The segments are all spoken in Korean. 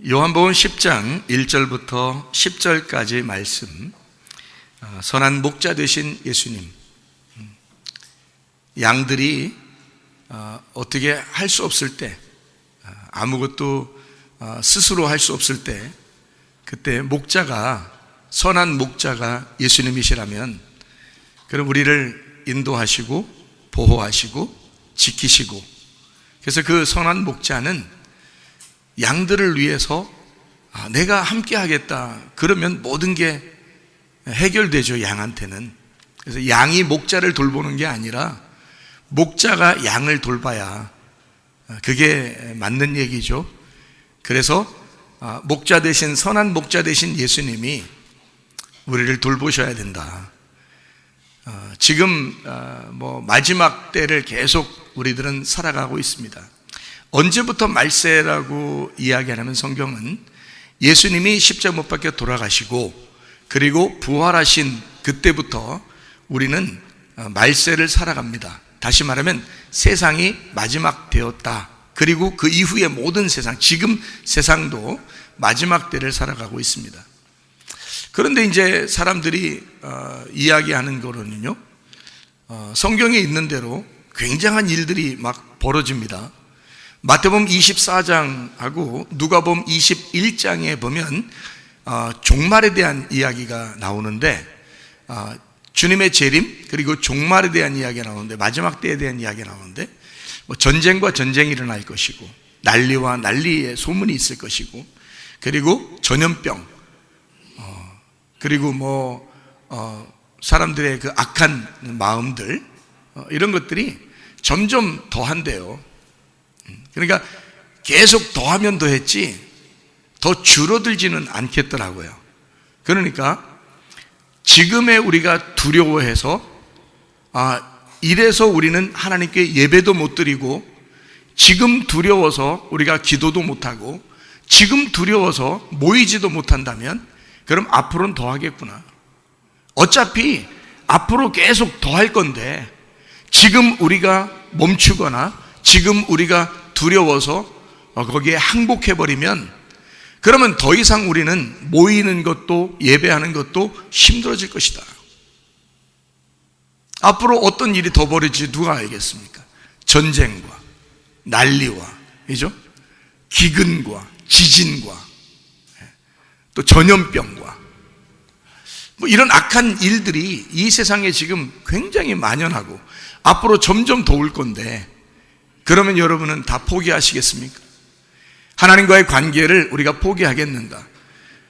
요한복음 10장 1절부터 10절까지 말씀, 선한 목자 되신 예수님, 양들이 어떻게 할 수 없을 때, 아무것도 스스로 할 수 없을 때, 그때 목자가, 선한 목자가 예수님이시라면 그럼 우리를 인도하시고 보호하시고 지키시고, 그래서 그 선한 목자는 양들을 위해서 내가 함께 하겠다 그러면 모든 게 해결되죠. 양한테는. 그래서 양이 목자를 돌보는 게 아니라 목자가 양을 돌봐야 그게 맞는 얘기죠. 그래서 목자 대신, 선한 목자 대신 예수님이 우리를 돌보셔야 된다. 지금 마지막 때를 계속 우리들은 살아가고 있습니다. 언제부터 말세라고 이야기하냐면 성경은 예수님이 십자가 못 박혀 돌아가시고 그리고 부활하신 그때부터 우리는 말세를 살아갑니다. 다시 말하면 세상이 마지막 되었다. 그리고 그 이후의 모든 세상, 지금 세상도 마지막 때를 살아가고 있습니다. 그런데 이제 사람들이 이야기하는 거로는요, 성경에 있는 대로 굉장한 일들이 막 벌어집니다. 마태복음 24장하고 누가복음 21장에 보면 종말에 대한 이야기가 나오는데, 주님의 재림 그리고 종말에 대한 이야기가 나오는데, 마지막 때에 대한 이야기가 나오는데, 전쟁과 전쟁이 일어날 것이고 난리와 난리의 소문이 있을 것이고, 그리고 전염병, 그리고 사람들의 그 악한 마음들, 이런 것들이 점점 더한대요. 그러니까 계속 더하면 더했지 더 줄어들지는 않겠더라고요. 그러니까 지금의 우리가 두려워해서 이래서 우리는 하나님께 예배도 못 드리고, 지금 두려워서 우리가 기도도 못하고, 지금 두려워서 모이지도 못한다면 그럼 앞으로는 더 하겠구나. 어차피 앞으로 계속 더 할 건데 지금 우리가 멈추거나 지금 우리가 두려워서 거기에 항복해버리면 그러면 더 이상 우리는 모이는 것도 예배하는 것도 힘들어질 것이다. 앞으로 어떤 일이 더 벌어질지 누가 알겠습니까? 전쟁과 난리와, 그죠? 기근과 지진과 또 전염병과 이런 악한 일들이 이 세상에 지금 굉장히 만연하고 앞으로 점점 더 올 건데, 그러면 여러분은 다 포기하시겠습니까? 하나님과의 관계를 우리가 포기하겠는가?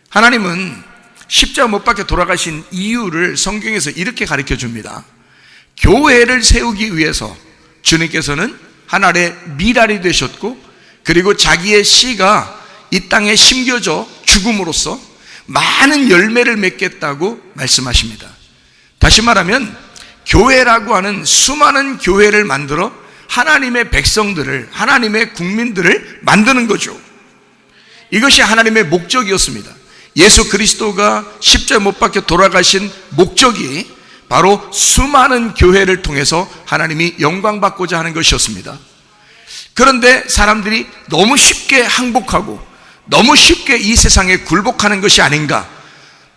하나님은 십자가 못 박혀 돌아가신 이유를 성경에서 이렇게 가르쳐 줍니다. 교회를 세우기 위해서 주님께서는 하늘의 미랄이 되셨고, 그리고 자기의 씨가 이 땅에 심겨져 죽음으로써 많은 열매를 맺겠다고 말씀하십니다. 다시 말하면 교회라고 하는 수많은 교회를 만들어 하나님의 백성들을, 하나님의 국민들을 만드는 거죠. 이것이 하나님의 목적이었습니다. 예수 그리스도가 십자가에 못 박혀 돌아가신 목적이 바로 수많은 교회를 통해서 하나님이 영광받고자 하는 것이었습니다. 그런데 사람들이 너무 쉽게 항복하고 너무 쉽게 이 세상에 굴복하는 것이 아닌가,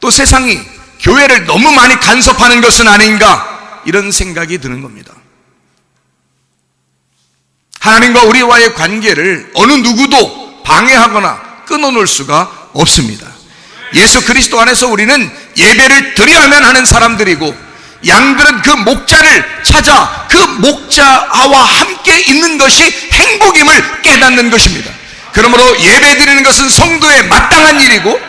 또 세상이 교회를 너무 많이 간섭하는 것은 아닌가, 이런 생각이 드는 겁니다. 하나님과 우리와의 관계를 어느 누구도 방해하거나 끊어놓을 수가 없습니다. 예수 그리스도 안에서 우리는 예배를 드려야만 하는 사람들이고, 양들은 그 목자를 찾아 그 목자와 함께 있는 것이 행복임을 깨닫는 것입니다. 그러므로 예배 드리는 것은 성도의 마땅한 일이고,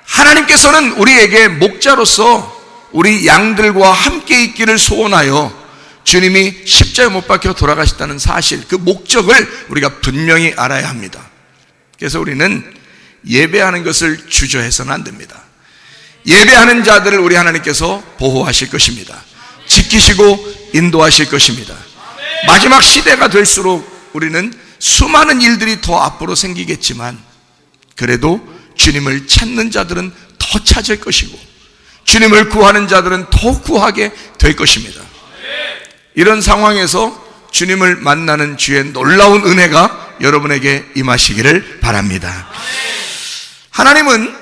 하나님께서는 우리에게 목자로서 우리 양들과 함께 있기를 소원하여 주님이 십자가에 못 박혀 돌아가셨다는 사실, 그 목적을 우리가 분명히 알아야 합니다. 그래서 우리는 예배하는 것을 주저해서는 안 됩니다. 예배하는 자들을 우리 하나님께서 보호하실 것입니다. 지키시고 인도하실 것입니다. 마지막 시대가 될수록 우리는 수많은 일들이 더 앞으로 생기겠지만, 그래도 주님을 찾는 자들은 더 찾을 것이고 주님을 구하는 자들은 더 구하게 될 것입니다. 이런 상황에서 주님을 만나는 주의 놀라운 은혜가 여러분에게 임하시기를 바랍니다. 하나님은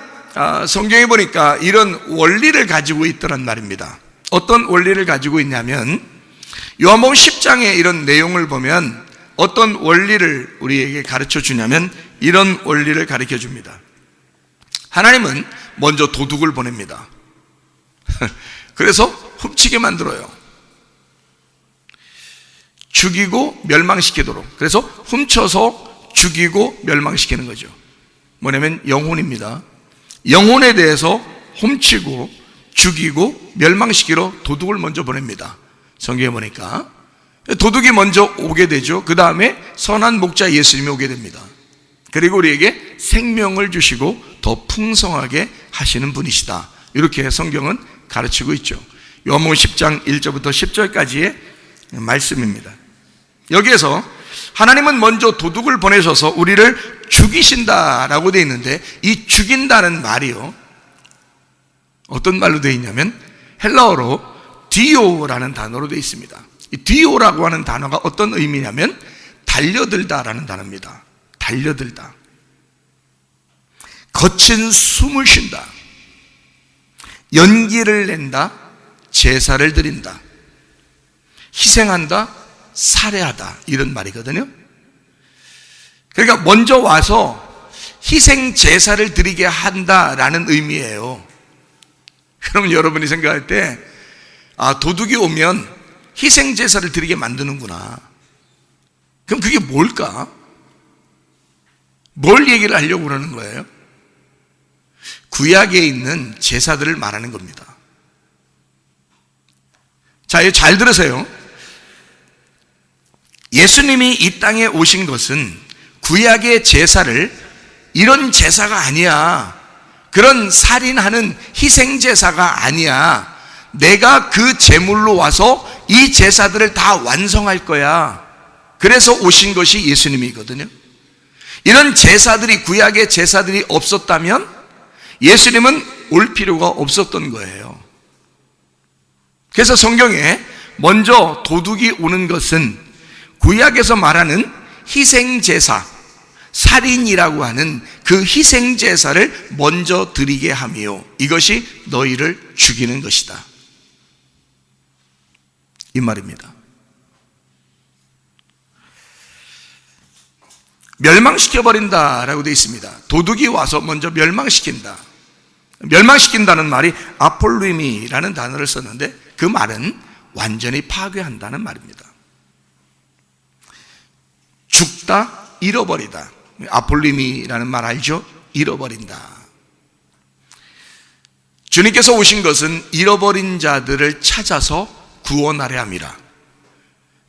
성경에 보니까 이런 원리를 가지고 있더란 말입니다. 어떤 원리를 가지고 있냐면 요한복음 10장에 이런 내용을 보면 어떤 원리를 우리에게 가르쳐 주냐면 이런 원리를 가르쳐 줍니다. 하나님은 먼저 도둑을 보냅니다. 그래서 훔치게 만들어요. 죽이고 멸망시키도록. 그래서 훔쳐서 죽이고 멸망시키는 거죠. 뭐냐면 영혼입니다. 영혼에 대해서 훔치고 죽이고 멸망시키러 도둑을 먼저 보냅니다. 성경에 보니까 도둑이 먼저 오게 되죠. 그 다음에 선한 목자 예수님이 오게 됩니다. 그리고 우리에게 생명을 주시고 더 풍성하게 하시는 분이시다. 이렇게 성경은 가르치고 있죠. 요한복음 10장 1절부터 10절까지의 말씀입니다. 여기에서 하나님은 먼저 도둑을 보내셔서 우리를 죽이신다라고 되어 있는데, 이 죽인다는 말이요, 어떤 말로 되어 있냐면 헬라어로 디오라는 단어로 되어 있습니다. 이 디오라고 하는 단어가 어떤 의미냐면 달려들다라는 단어입니다. 달려들다, 거친 숨을 쉰다, 연기를 낸다, 제사를 드린다, 희생한다, 살해하다, 이런 말이거든요. 그러니까 먼저 와서 희생 제사를 드리게 한다라는 의미예요. 그러면 여러분이 생각할 때 도둑이 오면 희생 제사를 드리게 만드는구나. 그럼 그게 뭘까? 뭘 얘기를 하려고 그러는 거예요? 구약에 있는 제사들을 말하는 겁니다. 자, 잘 들으세요. 예수님이 이 땅에 오신 것은 구약의 제사를 이런 제사가 아니야, 그런 살인하는 희생제사가 아니야, 내가 그 제물로 와서 이 제사들을 다 완성할 거야, 그래서 오신 것이 예수님이거든요. 이런 제사들이, 구약의 제사들이 없었다면 예수님은 올 필요가 없었던 거예요. 그래서 성경에 먼저 도둑이 오는 것은 구약에서 말하는 희생제사, 살인이라고 하는 그 희생제사를 먼저 드리게 하며 이것이 너희를 죽이는 것이다, 이 말입니다. 멸망시켜버린다라고 되어 있습니다. 도둑이 와서 먼저 멸망시킨다. 멸망시킨다는 말이 아폴루임이라는 단어를 썼는데 그 말은 완전히 파괴한다는 말입니다. 죽다, 잃어버리다. 아폴루임이라는 말 알죠? 잃어버린다. 주님께서 오신 것은 잃어버린 자들을 찾아서 구원하려 함이라.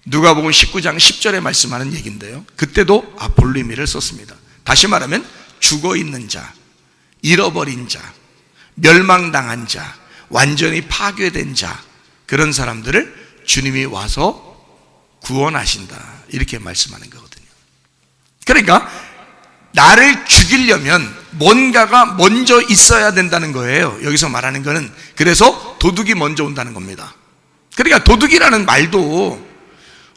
누가복음 19장 10절에 말씀하는 얘기인데요, 그때도 아폴루임이를 썼습니다. 다시 말하면 죽어있는 자, 잃어버린 자, 멸망당한 자, 완전히 파괴된 자, 그런 사람들을 주님이 와서 구원하신다, 이렇게 말씀하는 거거든요. 그러니까 나를 죽이려면 뭔가가 먼저 있어야 된다는 거예요. 여기서 말하는 거는, 그래서 도둑이 먼저 온다는 겁니다. 그러니까 도둑이라는 말도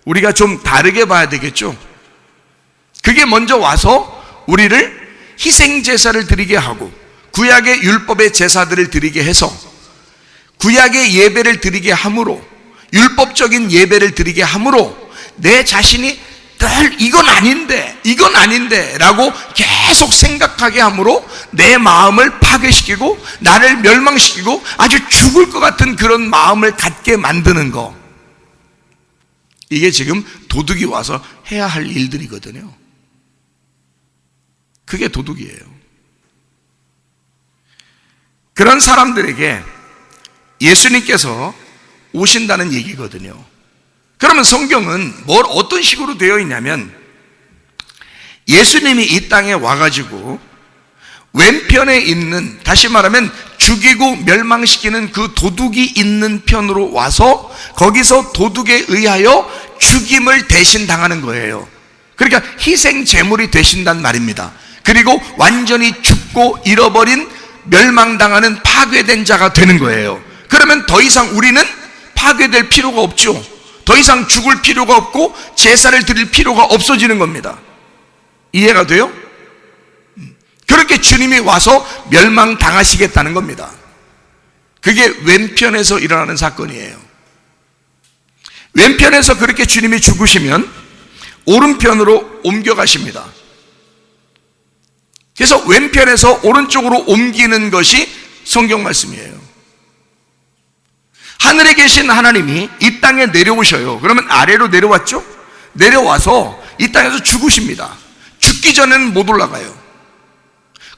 우리가 좀 다르게 봐야 되겠죠. 그게 먼저 와서 우리를 희생제사를 드리게 하고 구약의 율법의 제사들을 드리게 해서 구약의 예배를 드리게 함으로, 율법적인 예배를 드리게 함으로 내 자신이 늘 이건 아닌데 라고 계속 생각하게 함으로 내 마음을 파괴시키고 나를 멸망시키고 아주 죽을 것 같은 그런 마음을 갖게 만드는 거, 이게 지금 도둑이 와서 해야 할 일들이거든요. 그게 도둑이에요. 그런 사람들에게 예수님께서 오신다는 얘기거든요. 그러면 성경은 어떤 식으로 되어 있냐면, 예수님이 이 땅에 와가지고 왼편에 있는, 다시 말하면 죽이고 멸망시키는 그 도둑이 있는 편으로 와서 거기서 도둑에 의하여 죽임을 대신 당하는 거예요. 그러니까 희생 제물이 되신단 말입니다. 그리고 완전히 죽고 잃어버린, 멸망당하는 파괴된 자가 되는 거예요. 그러면 더 이상 우리는 파괴될 필요가 없죠. 더 이상 죽을 필요가 없고 제사를 드릴 필요가 없어지는 겁니다. 이해가 돼요? 그렇게 주님이 와서 멸망당하시겠다는 겁니다. 그게 왼편에서 일어나는 사건이에요. 왼편에서 그렇게 주님이 죽으시면 오른편으로 옮겨가십니다. 그래서 왼편에서 오른쪽으로 옮기는 것이 성경 말씀이에요. 하늘에 계신 하나님이 이 땅에 내려오셔요. 그러면 아래로 내려왔죠? 내려와서 이 땅에서 죽으십니다. 죽기 전에는 못 올라가요.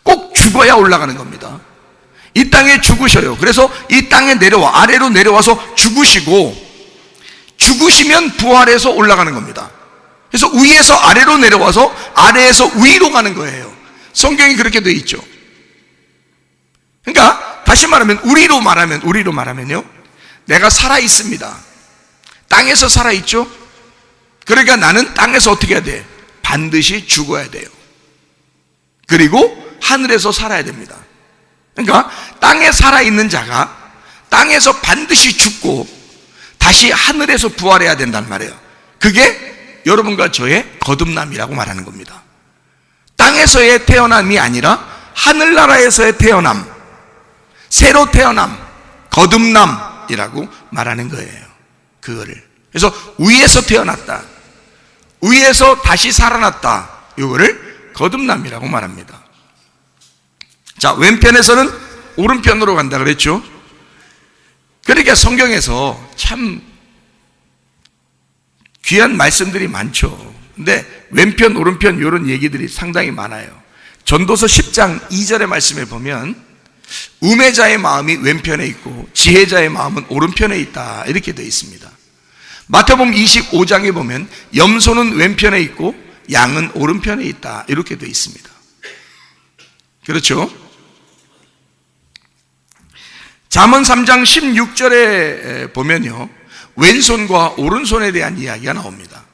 꼭 죽어야 올라가는 겁니다. 이 땅에 죽으셔요. 그래서 이 땅에 내려와, 아래로 내려와서 죽으시고, 죽으시면 부활해서 올라가는 겁니다. 그래서 위에서 아래로 내려와서 아래에서 위로 가는 거예요. 성경이 그렇게 되어 있죠. 그러니까 다시 말하면 우리로 말하면요, 내가 살아 있습니다. 땅에서 살아 있죠. 그러니까 나는 땅에서 어떻게 해야 돼? 반드시 죽어야 돼요. 그리고 하늘에서 살아야 됩니다. 그러니까 땅에 살아있는 자가 땅에서 반드시 죽고 다시 하늘에서 부활해야 된단 말이에요. 그게 여러분과 저의 거듭남이라고 말하는 겁니다. 땅에서의 태어남이 아니라 하늘나라에서의 태어남, 새로 태어남, 거듭남이라고 말하는 거예요. 그거를. 그래서 위에서 태어났다, 위에서 다시 살아났다, 이거를 거듭남이라고 말합니다. 자, 왼편에서는 오른편으로 간다 그랬죠. 그러니까 성경에서 참 귀한 말씀들이 많죠. 근데 왼편 오른편 이런 얘기들이 상당히 많아요. 전도서 10장 2절의 말씀에 보면 우매자의 마음이 왼편에 있고 지혜자의 마음은 오른편에 있다, 이렇게 되어 있습니다. 마태복음 25장에 보면 염소는 왼편에 있고 양은 오른편에 있다, 이렇게 되어 있습니다. 그렇죠? 잠언 3장 16절에 보면요, 왼손과 오른손에 대한 이야기가 나옵니다.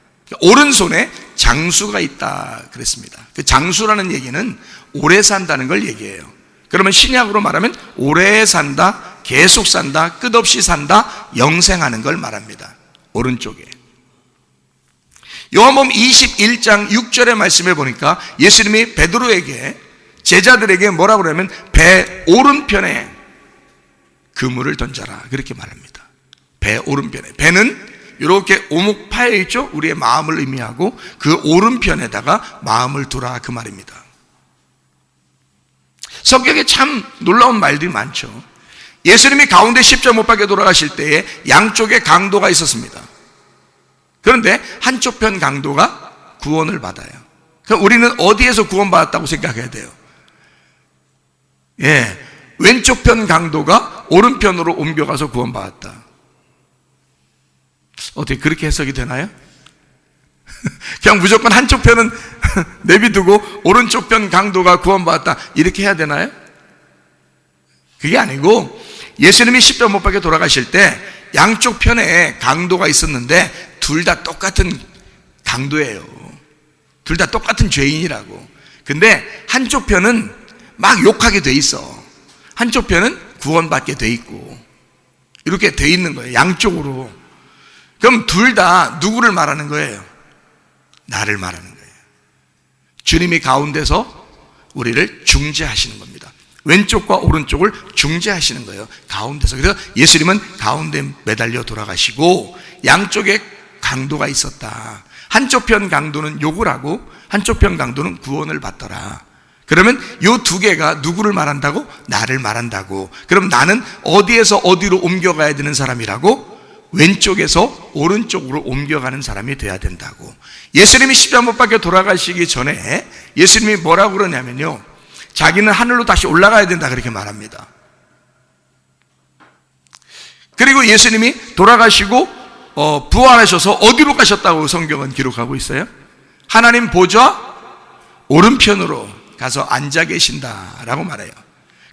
오른손에 장수가 있다 그랬습니다. 그 장수라는 얘기는 오래 산다는 걸 얘기해요. 그러면 신약으로 말하면 오래 산다, 계속 산다, 끝없이 산다, 영생하는 걸 말합니다. 오른쪽에. 요한복음 21장 6절의 말씀에 보니까 예수님이 베드로에게, 제자들에게 뭐라고 그러냐면 배 오른편에 그물을 던져라, 그렇게 말합니다. 배 오른편에. 배는 이렇게 오목 파여 있죠? 우리의 마음을 의미하고 그 오른편에다가 마음을 두라, 그 말입니다. 성경에 참 놀라운 말들이 많죠. 예수님이 가운데 십자가 못 박혀 돌아가실 때에 양쪽에 강도가 있었습니다. 그런데 한쪽 편 강도가 구원을 받아요. 그럼 우리는 어디에서 구원받았다고 생각해야 돼요? 왼쪽 편 강도가 오른편으로 옮겨가서 구원받았다. 어떻게 그렇게 해석이 되나요? 그냥 무조건 한쪽 편은 내비두고 오른쪽 편 강도가 구원받았다, 이렇게 해야 되나요? 그게 아니고 예수님이 십자가 못 박혀 돌아가실 때 양쪽 편에 강도가 있었는데 둘 다 똑같은 강도예요. 둘 다 똑같은 죄인이라고. 근데 한쪽 편은 막 욕하게 돼 있어. 한쪽 편은 구원받게 돼 있고, 이렇게 돼 있는 거예요, 양쪽으로. 그럼 둘 다 누구를 말하는 거예요? 나를 말하는 거예요. 주님이 가운데서 우리를 중재하시는 겁니다. 왼쪽과 오른쪽을 중재하시는 거예요, 가운데서. 그래서 예수님은 가운데 매달려 돌아가시고 양쪽에 강도가 있었다. 한쪽 편 강도는 욕을 하고 한쪽 편 강도는 구원을 받더라. 그러면 이 두 개가 누구를 말한다고? 나를 말한다고. 그럼 나는 어디에서 어디로 옮겨가야 되는 사람이라고? 왼쪽에서 오른쪽으로 옮겨가는 사람이 돼야 된다고. 예수님이 십자가 못 박혀 돌아가시기 전에 예수님이 뭐라고 그러냐면요, 자기는 하늘로 다시 올라가야 된다, 그렇게 말합니다. 그리고 예수님이 돌아가시고 부활하셔서 어디로 가셨다고 성경은 기록하고 있어요? 하나님 보좌 오른편으로 가서 앉아 계신다라고 말해요.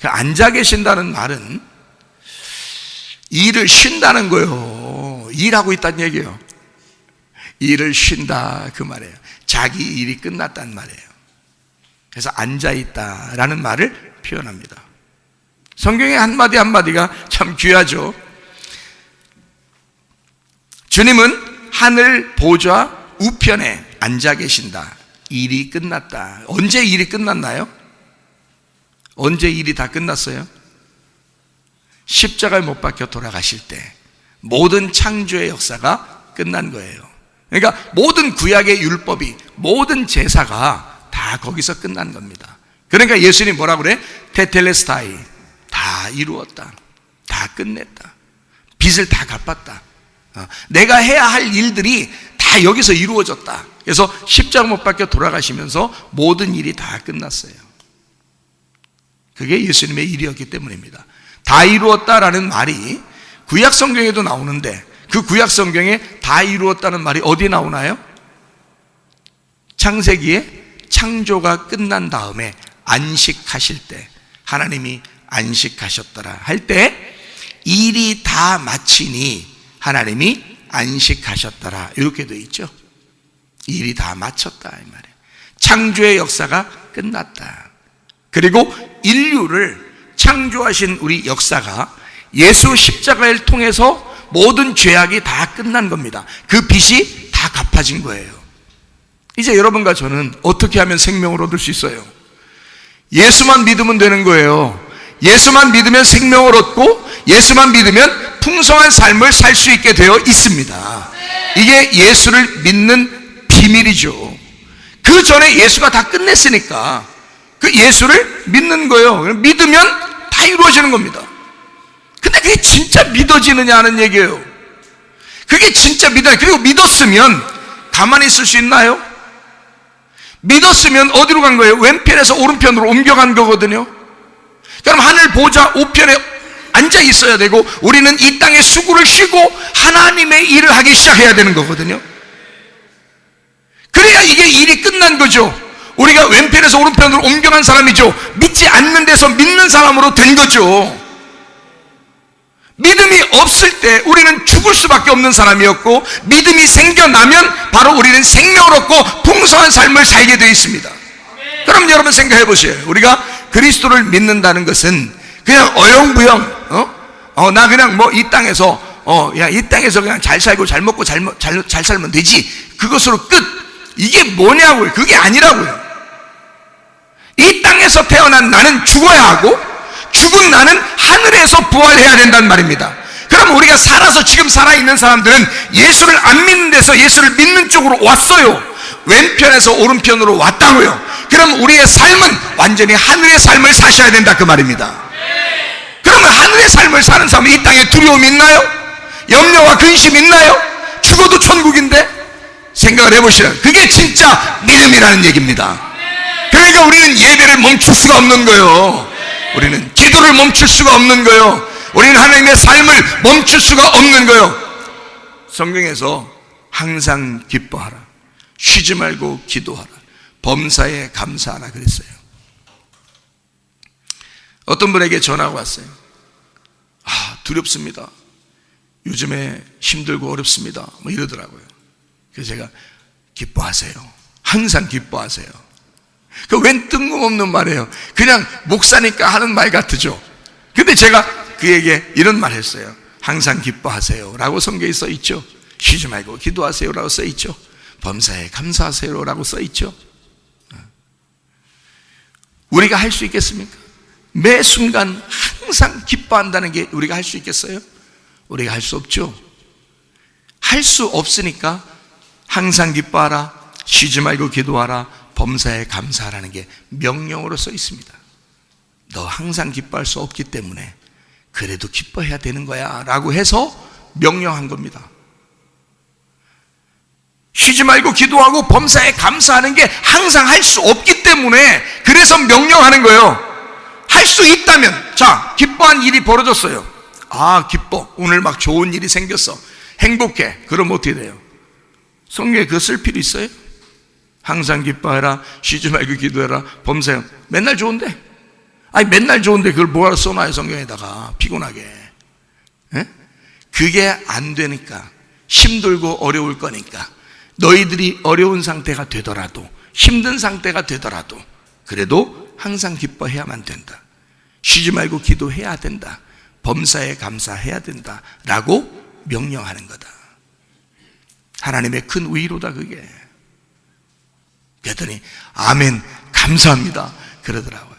그 앉아 계신다는 말은 일을 쉰다는 거예요. 일하고 있다는 얘기예요. 일을 쉰다, 그 말이에요. 자기 일이 끝났다는 말이에요. 그래서 앉아있다라는 말을 표현합니다. 성경의 한마디 한마디가 참 귀하죠. 주님은 하늘 보좌 우편에 앉아 계신다. 일이 끝났다. 언제 일이 끝났나요? 언제 일이 다 끝났어요? 십자가에 못 박혀 돌아가실 때 모든 창조의 역사가 끝난 거예요. 그러니까 모든 구약의 율법이, 모든 제사가 다 거기서 끝난 겁니다. 그러니까 예수님이 뭐라고 그래? 테텔레스타이, 다 이루었다, 다 끝냈다, 빚을 다 갚았다, 내가 해야 할 일들이 다 여기서 이루어졌다. 그래서 십자가 못 박혀 돌아가시면서 모든 일이 다 끝났어요. 그게 예수님의 일이었기 때문입니다. 다 이루었다라는 말이 구약 성경에도 나오는데, 그 구약 성경에 다 이루었다는 말이 어디 나오나요? 창세기에 창조가 끝난 다음에 안식하실 때, 하나님이 안식하셨더라 할 때 일이 다 마치니 하나님이 안식하셨더라, 이렇게 되어 있죠. 일이 다 마쳤다 이 말이에요. 창조의 역사가 끝났다. 그리고 인류를 창조하신 우리 역사가 예수 십자가를 통해서 모든 죄악이 다 끝난 겁니다. 그 빚이 다 갚아진 거예요. 이제 여러분과 저는 어떻게 하면 생명을 얻을 수 있어요? 예수만 믿으면 되는 거예요. 예수만 믿으면 생명을 얻고, 예수만 믿으면 풍성한 삶을 살 수 있게 되어 있습니다. 이게 예수를 믿는 비밀이죠. 그 전에 예수가 다 끝냈으니까 그 예수를 믿는 거예요. 믿으면 다 이루어지는 겁니다. 근데 그게 진짜 믿어지느냐 하는 얘기예요. 그게 진짜 그리고 믿었으면 가만히 있을 수 있나요? 믿었으면 어디로 간 거예요? 왼편에서 오른편으로 옮겨간 거거든요. 그럼 하늘 보좌 우편에 앉아 있어야 되고, 우리는 이 땅에 수고를 쉬고 하나님의 일을 하기 시작해야 되는 거거든요. 그래야 이게 일이 끝난 거죠. 우리가 왼편에서 오른편으로 옮겨간 사람이죠. 믿지 않는 데서 믿는 사람으로 된 거죠. 믿음이 없을 때 우리는 죽을 수밖에 없는 사람이었고, 믿음이 생겨나면 바로 우리는 생명을 얻고 풍성한 삶을 살게 되어 있습니다. 그럼 여러분 생각해 보세요. 우리가 그리스도를 믿는다는 것은 그냥 어영부영 나 그냥 뭐 이 땅에서 이 땅에서 그냥 잘 살고 잘 먹고 잘 살면 되지, 그것으로 끝, 이게 뭐냐고요. 그게 아니라고요. 이 땅에서 태어난 나는 죽어야 하고, 죽은 나는 하늘에서 부활해야 된다는 말입니다. 그럼 우리가 살아서 지금 살아있는 사람들은 예수를 안 믿는 데서 예수를 믿는 쪽으로 왔어요. 왼편에서 오른편으로 왔다고요. 그럼 우리의 삶은 완전히 하늘의 삶을 사셔야 된다 그 말입니다. 그러면 하늘의 삶을 사는 사람은 이 땅에 두려움 있나요? 염려와 근심 있나요? 죽어도 천국인데? 생각을 해보시라. 그게 진짜 믿음이라는 얘기입니다. 그러니까 우리는 예배를 멈출 수가 없는 거예요. 우리는 기도를 멈출 수가 없는 거예요. 우리는 하나님의 삶을 멈출 수가 없는 거예요. 성경에서 항상 기뻐하라, 쉬지 말고 기도하라, 범사에 감사하라 그랬어요. 어떤 분에게 전화가 왔어요. 두렵습니다, 요즘에 힘들고 어렵습니다, 뭐 이러더라고요. 그래서 제가 기뻐하세요, 항상 기뻐하세요. 그 웬 뜬금없는 말이에요. 그냥 목사니까 하는 말 같으죠. 근데 제가 그에게 이런 말 했어요. 항상 기뻐하세요 라고 성경에 써 있죠. 쉬지 말고 기도하세요 라고 써 있죠. 범사에 감사하세요 라고 써 있죠. 우리가 할 수 있겠습니까? 매 순간 항상 기뻐한다는 게 우리가 할 수 있겠어요? 우리가 할 수 없죠. 할 수 없으니까 항상 기뻐하라, 쉬지 말고 기도하라, 범사에 감사하라는 게 명령으로 써 있습니다. 너 항상 기뻐할 수 없기 때문에 그래도 기뻐해야 되는 거야 라고 해서 명령한 겁니다. 쉬지 말고 기도하고 범사에 감사하는 게 항상 할 수 없기 때문에 그래서 명령하는 거예요. 할 수 있다면, 자, 기뻐한 일이 벌어졌어요. 기뻐, 오늘 막 좋은 일이 생겼어, 행복해. 그럼 어떻게 돼요? 성경에 그거 쓸 필요 있어요? 항상 기뻐해라, 쉬지 말고 기도해라, 범사에. 맨날 좋은데? 맨날 좋은데 그걸 뭐하러 써놔요 성경에다가, 피곤하게. 그게 안 되니까, 힘들고 어려울 거니까, 너희들이 어려운 상태가 되더라도, 힘든 상태가 되더라도 그래도 항상 기뻐해야만 된다, 쉬지 말고 기도해야 된다, 범사에 감사해야 된다 라고 명령하는 거다. 하나님의 큰 의로다 그게. 그랬더니 아멘 감사합니다 그러더라고요.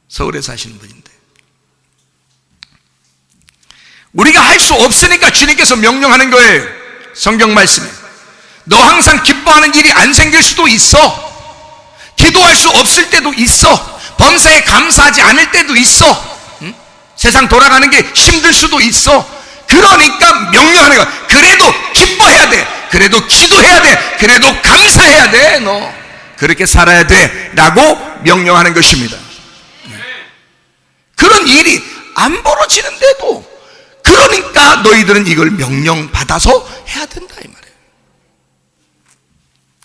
서울에 사시는 분인데, 우리가 할 수 없으니까 주님께서 명령하는 거예요. 성경 말씀에 너 항상 기뻐하는 일이 안 생길 수도 있어. 기도할 수 없을 때도 있어. 범사에 감사하지 않을 때도 있어. 세상 돌아가는 게 힘들 수도 있어. 그러니까 명령하는 거야. 그래도 기뻐해야 돼. 그래도 기도해야 돼. 그래도 감사해야 돼. 너 그렇게 살아야 돼 라고 명령하는 것입니다. 그런 일이 안 벌어지는데도, 그러니까 너희들은 이걸 명령받아서 해야 된다 이 말이에요.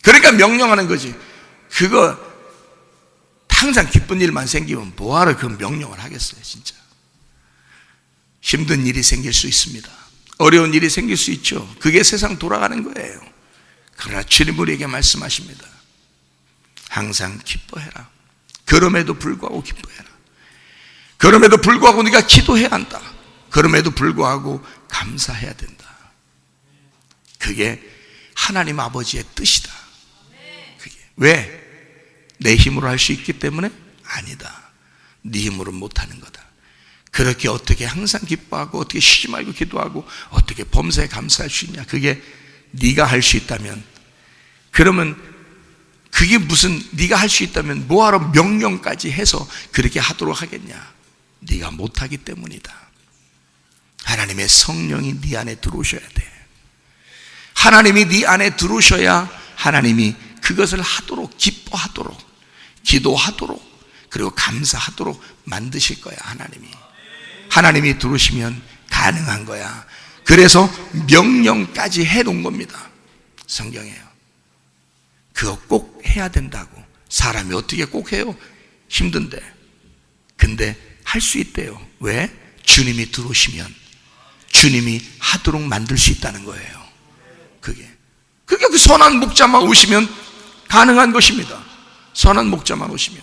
그러니까 명령하는 거지. 그거 항상 기쁜 일만 생기면 뭐하러 그 명령을 하겠어요. 진짜 힘든 일이 생길 수 있습니다. 어려운 일이 생길 수 있죠. 그게 세상 돌아가는 거예요. 그러나 주님 우리에게 말씀하십니다. 항상 기뻐해라. 그럼에도 불구하고 기뻐해라. 그럼에도 불구하고 네가 기도해야 한다. 그럼에도 불구하고 감사해야 된다. 그게 하나님 아버지의 뜻이다. 그게 왜? 내 힘으로 할 수 있기 때문에? 아니다. 네 힘으로 못하는 거다. 그렇게 어떻게 항상 기뻐하고 어떻게 쉬지 말고 기도하고 어떻게 범사에 감사할 수 있냐? 그게 네가 할 수 있다면, 그러면 그게 무슨, 네가 할 수 있다면 뭐하러 명령까지 해서 그렇게 하도록 하겠냐? 네가 못하기 때문이다. 하나님의 성령이 네 안에 들어오셔야 돼. 하나님이 네 안에 들어오셔야 하나님이 그것을 하도록, 기뻐하도록, 기도하도록, 그리고 감사하도록 만드실 거야. 하나님이 들어오시면 가능한 거야. 그래서 명령까지 해놓은 겁니다. 성경에요. 그거 꼭 해야 된다고. 사람이 어떻게 꼭 해요? 힘든데. 근데 할 수 있대요. 왜? 주님이 들어오시면 주님이 하도록 만들 수 있다는 거예요. 그게 그 선한 목자만 오시면 가능한 것입니다. 선한 목자만 오시면.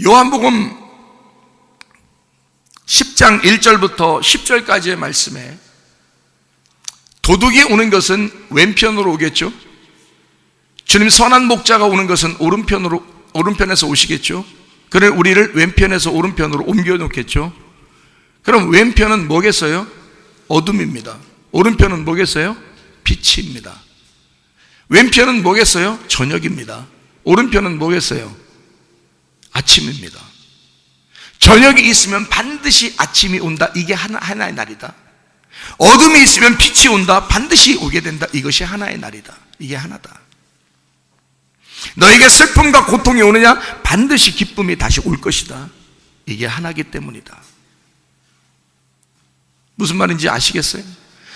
요한복음 10장 1절부터 10절까지의 말씀에 도둑이 오는 것은 왼편으로 오겠죠. 주님 선한 목자가 오는 것은 오른편에서 오시겠죠. 그래 우리를 왼편에서 오른편으로 옮겨 놓겠죠. 그럼 왼편은 뭐겠어요? 어둠입니다. 오른편은 뭐겠어요? 빛입니다. 왼편은 뭐겠어요? 저녁입니다. 오른편은 뭐겠어요? 아침입니다. 저녁이 있으면 반드시 아침이 온다. 이게 하나의 날이다. 어둠이 있으면 빛이 온다. 반드시 오게 된다. 이것이 하나의 날이다. 이게 하나다. 너에게 슬픔과 고통이 오느냐? 반드시 기쁨이 다시 올 것이다. 이게 하나이기 때문이다. 무슨 말인지 아시겠어요?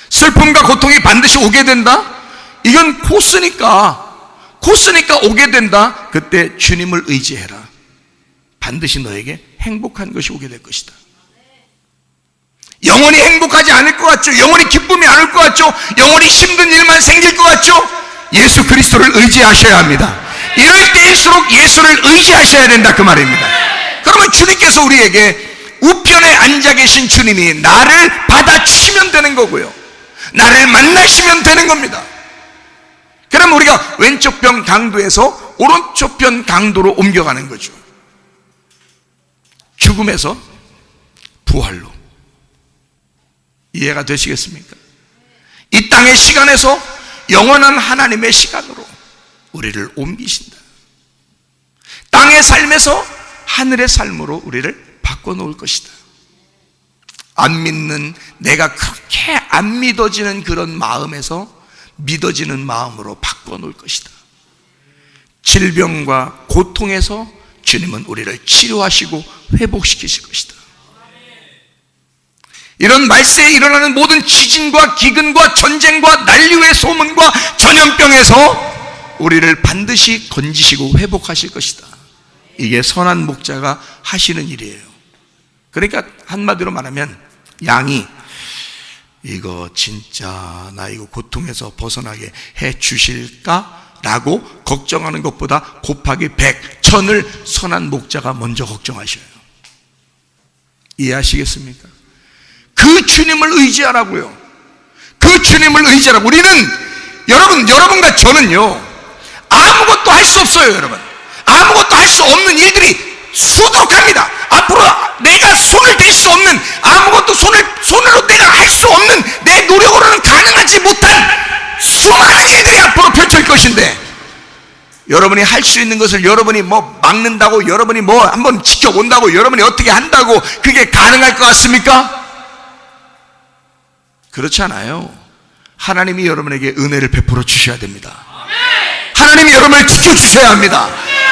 슬픔과 고통이 반드시 오게 된다? 이건 코스니까 오게 된다. 그때 주님을 의지해라. 반드시 너에게 행복한 것이 오게 될 것이다. 영원히 행복하지 않을 것 같죠? 영원히 기쁨이 안 올 것 같죠? 영원히 힘든 일만 생길 것 같죠? 예수 그리스도를 의지하셔야 합니다. 이럴 때일수록 예수를 의지하셔야 된다 그 말입니다. 그러면 주님께서 우리에게 우편에 앉아 계신 주님이 나를 받아주시면 되는 거고요, 나를 만나시면 되는 겁니다. 그럼 우리가 왼쪽 편 강도에서 오른쪽 편 강도로 옮겨가는 거죠. 죽음에서 부활로. 이해가 되시겠습니까? 이 땅의 시간에서 영원한 하나님의 시간으로 우리를 옮기신다. 땅의 삶에서 하늘의 삶으로 우리를 바꿔놓을 것이다. 안 믿는, 내가 그렇게 안 믿어지는 그런 마음에서 믿어지는 마음으로 바꿔놓을 것이다. 질병과 고통에서 주님은 우리를 치료하시고 회복시키실 것이다. 이런 말세에 일어나는 모든 지진과 기근과 전쟁과 난리의 소문과 전염병에서 우리를 반드시 건지시고 회복하실 것이다. 이게 선한 목자가 하시는 일이에요. 그러니까 한마디로 말하면 양이 이거 진짜 나 이거 고통에서 벗어나게 해 주실까? 라고 걱정하는 것보다 곱하기 100, 1000을 선한 목자가 먼저 걱정하셔요. 이해하시겠습니까? 그 주님을 의지하라고요. 그 주님을 의지하라고. 우리는 여러분과 저는요, 아무것도 할 수 없어요. 여러분, 아무것도 할 수 없는 일들이 수두룩합니다. 앞으로 내가 손을 댈 수 없는, 아무것도 손으로 내가 할 수 없는, 내 노력으로는 가능하지 못한 수많은 일들이 앞으로 펼쳐질 것인데, 여러분이 할 수 있는 것을 여러분이 뭐 막는다고, 여러분이 뭐 한번 지켜본다고, 여러분이 어떻게 한다고 그게 가능할 것 같습니까? 그렇지 않아요. 하나님이 여러분에게 은혜를 베풀어 주셔야 됩니다. 하나님이 여러분을 지켜주셔야 합니다.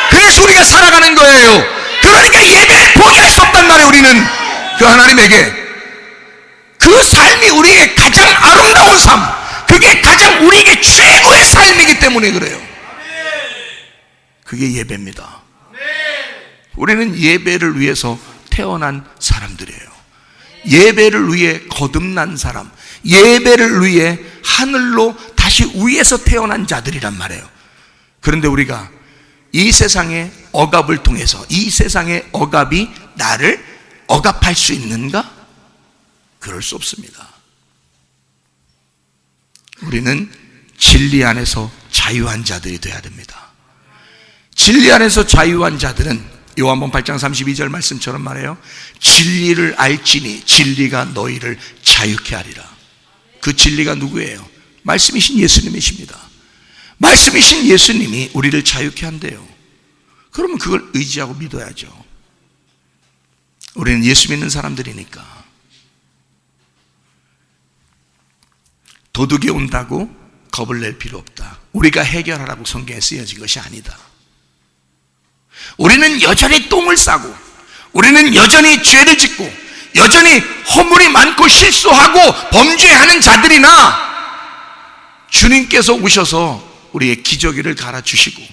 그래서 우리가 살아가는 거예요. 그러니까 예배를 포기할 수 없단 말이에요. 우리는 그 하나님에게 그 삶이 우리에게 가장 아름다운 삶, 그게 가장 우리에게 최고의 삶이기 때문에 그래요. 그게 예배입니다. 우리는 예배를 위해서 태어난 사람들이에요. 예배를 위해 거듭난 사람, 예배를 위해 하늘로 다시 위에서 태어난 자들이란 말이에요. 그런데 우리가 이 세상의 억압을 통해서, 이 세상의 억압이 나를 억압할 수 있는가? 그럴 수 없습니다. 우리는 진리 안에서 자유한 자들이 되어야 됩니다. 진리 안에서 자유한 자들은 요한복음 8장 32절 말씀처럼 말해요. 진리를 알지니 진리가 너희를 자유케 하리라. 그 진리가 누구예요? 말씀이신 예수님이십니다. 말씀이신 예수님이 우리를 자유케 한대요. 그러면 그걸 의지하고 믿어야죠. 우리는 예수 믿는 사람들이니까. 도둑이 온다고 겁을 낼 필요 없다. 우리가 해결하라고 성경에 쓰여진 것이 아니다. 우리는 여전히 똥을 싸고, 우리는 여전히 죄를 짓고, 여전히 허물이 많고 실수하고 범죄하는 자들이나, 주님께서 오셔서 우리의 기저귀를 갈아주시고,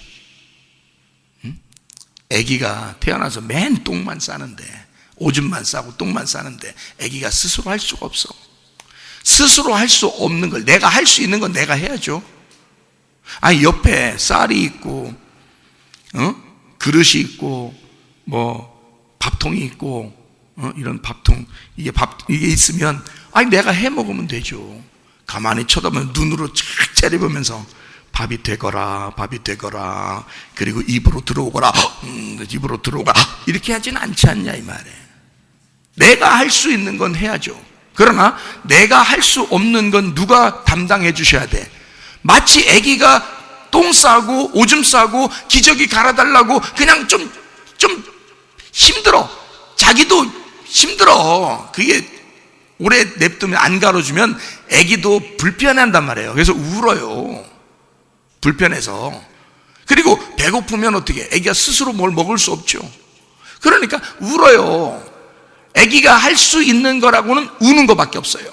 아기가 태어나서 맨 똥만 싸는데, 오줌만 싸고 똥만 싸는데 아기가 스스로 할 수가 없어. 스스로 할 수 없는 걸 내가 할 수 있는 건 내가 해야죠. 아니, 옆에 쌀이 있고 그릇이 있고 뭐 밥통이 있고 이런 밥통, 이게 있으면 아니 내가 해 먹으면 되죠. 가만히 쳐다보면 눈으로 쫙 째려보면서 밥이 되거라, 밥이 되거라, 그리고 입으로 들어오거라, 입으로 들어오거라, 이렇게 하지는 않지 않냐 이 말이에요. 내가 할 수 있는 건 해야죠. 그러나 내가 할 수 없는 건 누가 담당해 주셔야 돼. 마치 아기가 똥 싸고 오줌 싸고 기저귀 갈아달라고 그냥 좀 힘들어, 자기도 힘들어, 그게 오래 냅두면 안 갈아주면 아기도 불편해한단 말이에요. 그래서 울어요, 불편해서. 그리고 배고프면 어떻게, 아기가 스스로 뭘 먹을 수 없죠. 그러니까 울어요. 아기가 할 수 있는 거라고는 우는 것밖에 없어요.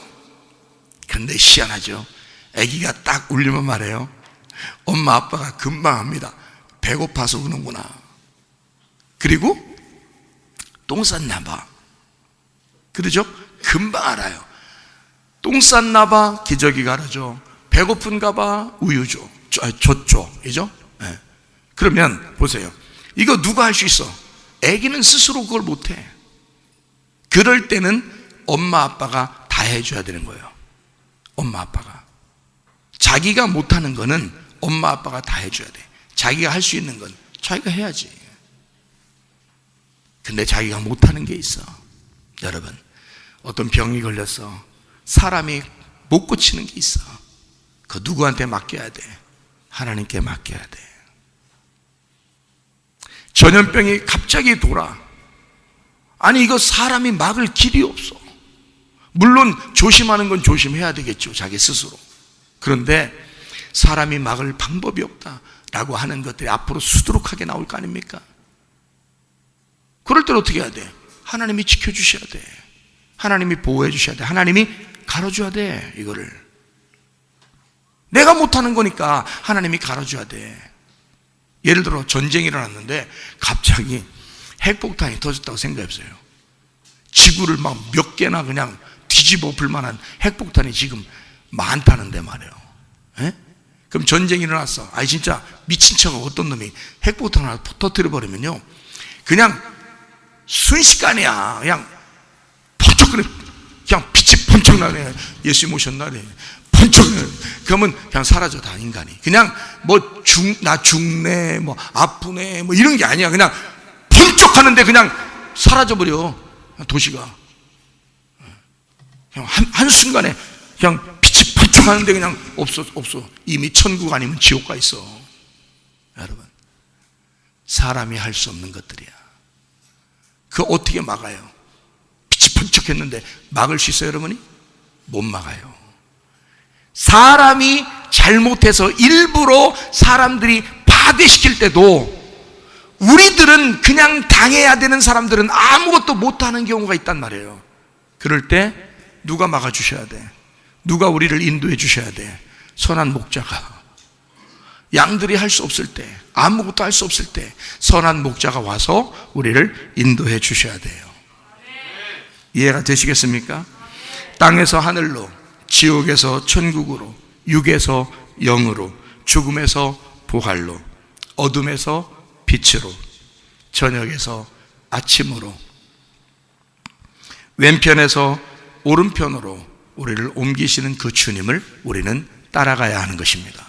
그런데 희한하죠. 아기가 딱 울리면 말해요. 엄마 아빠가 금방 합니다. 배고파서 우는구나. 그리고 똥 쌌나 봐. 그러죠? 금방 알아요. 똥 쌌나 봐, 기저귀 갈아줘. 배고픈가 봐, 우유 줘. 줬죠. 그죠? 네. 그러면 보세요. 이거 누가 할 수 있어? 아기는 스스로 그걸 못해. 그럴 때는 엄마 아빠가 다 해줘야 되는 거예요. 엄마 아빠가. 자기가 못하는 거는 엄마 아빠가 다 해줘야 돼. 자기가 할 수 있는 건 자기가 해야지. 근데 자기가 못하는 게 있어. 여러분, 어떤 병이 걸렸어. 사람이 못 고치는 게 있어. 그거 누구한테 맡겨야 돼? 하나님께 맡겨야 돼. 전염병이 갑자기 돌아. 아니, 이거 사람이 막을 길이 없어. 물론 조심하는 건 조심해야 되겠죠, 자기 스스로. 그런데 사람이 막을 방법이 없다라고 하는 것들이 앞으로 수두룩하게 나올 거 아닙니까? 그럴 때는 어떻게 해야 돼? 하나님이 지켜주셔야 돼. 하나님이 보호해 주셔야 돼. 하나님이 가려줘야 돼. 이거를 내가 못하는 거니까 하나님이 가려줘야 돼. 예를 들어 전쟁이 일어났는데 갑자기 핵폭탄이 터졌다고 생각해보세요. 지구를 막 몇 개나 그냥 뒤집어 엎을 만한 핵폭탄이 지금 많다는데 말이에요. 에? 그럼 전쟁이 일어났어. 아니 진짜 미친 척하고 어떤 놈이 핵폭탄 하나 터뜨려 버리면요, 그냥 순식간이야. 그냥 번쩍, 그냥 빛이 번쩍 나네. 예수님 오셨나래. 번쩍, 그러면 그냥 사라져, 다 인간이. 그냥 뭐 나 죽네, 뭐 아프네, 뭐 이런 게 아니야. 그냥 번쩍 하는데 그냥 사라져버려, 도시가. 그냥 한순간에 그냥 빛이 번쩍 하는데 그냥 없어. 이미 천국 아니면 지옥 가 있어. 여러분, 사람이 할 수 없는 것들이야. 그거 어떻게 막아요? 빛이 번쩍했는데 막을 수 있어요, 여러분이? 못 막아요. 사람이 잘못해서 일부러 사람들이 파괴시킬 때도 우리들은 그냥 당해야 되는 사람들은 아무것도 못하는 경우가 있단 말이에요. 그럴 때 누가 막아주셔야 돼? 누가 우리를 인도해 주셔야 돼? 선한 목자가. 양들이 할 수 없을 때, 아무것도 할 수 없을 때 선한 목자가 와서 우리를 인도해 주셔야 돼요. 이해가 되시겠습니까? 땅에서 하늘로, 지옥에서 천국으로, 육에서 영으로, 죽음에서 부활로, 어둠에서 빛으로, 저녁에서 아침으로, 왼편에서 오른편으로 우리를 옮기시는 그 주님을 우리는 따라가야 하는 것입니다.